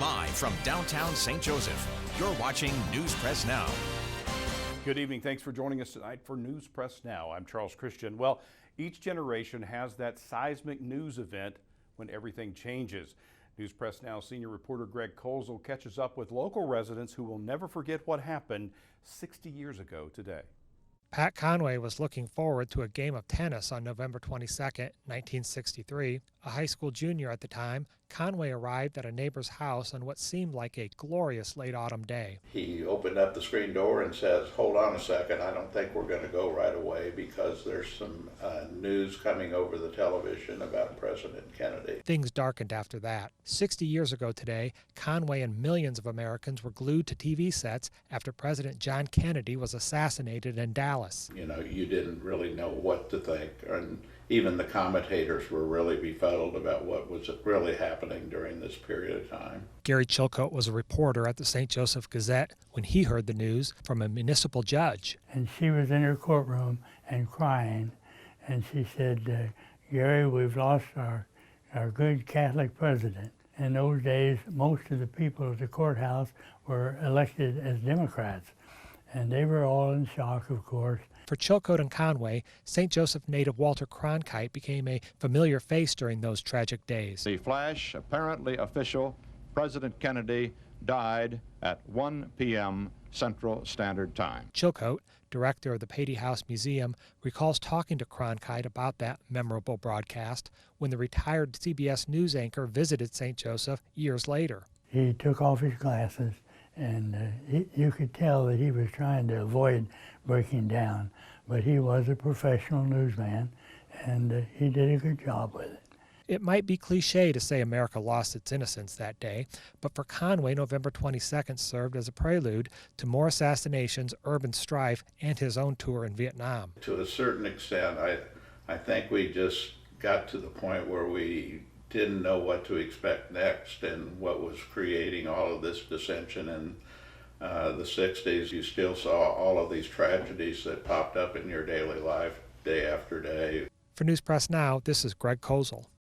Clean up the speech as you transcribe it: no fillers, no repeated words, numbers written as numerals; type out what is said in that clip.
Live from downtown St. Joseph, you're watching News Press Now. Good evening. Thanks for joining us tonight for News Press Now. I'm Charles Christian. Well, each generation has that seismic news event when everything changes. News Press Now senior reporter Greg Kozel catches up with local residents who will never forget what happened 60 years ago today. Pat Conway was looking forward to a game of tennis on November 22nd, 1963. A high school junior at the time, Conway arrived at a neighbor's house on what seemed like a glorious late autumn day. He opened up the screen door and says, "Hold on a second, I don't think we're going to go right away because there's some news coming over the television about President Kennedy." Things darkened after that. 60 years ago today, Conway and millions of Americans were glued to TV sets after President John Kennedy was assassinated in Dallas. You know, you didn't really know what to think, and even the commentators were really befuddled about what was really happening during this period of time. Gary Chilcote was a reporter at the St. Joseph Gazette when he heard the news from a municipal judge. And she was in her courtroom and crying, and she said, "Gary, we've lost our good Catholic president." In those days, most of the people at the courthouse were elected as Democrats, and they were all in shock, of course. For Chilcote and Conway, St. Joseph native Walter Cronkite became a familiar face during those tragic days. The flash, apparently official, President Kennedy died at 1 p.m. Central Standard Time. Chilcote, director of the Patey House Museum, recalls talking to Cronkite about that memorable broadcast when the retired CBS News anchor visited St. Joseph years later. He took off his glasses, and you could tell that he was trying to avoid breaking down, but he was a professional newsman, and he did a good job with it. It might be cliche to say America lost its innocence that day, but for Conway, November 22nd served as a prelude to more assassinations, urban strife, and his own tour in Vietnam. To a certain extent, I think we just got to the point where we didn't know what to expect next, and what was creating all of this dissension in the 60s. You still saw all of these tragedies that popped up in your daily life day after day. For News Press Now, this is Greg Kozel.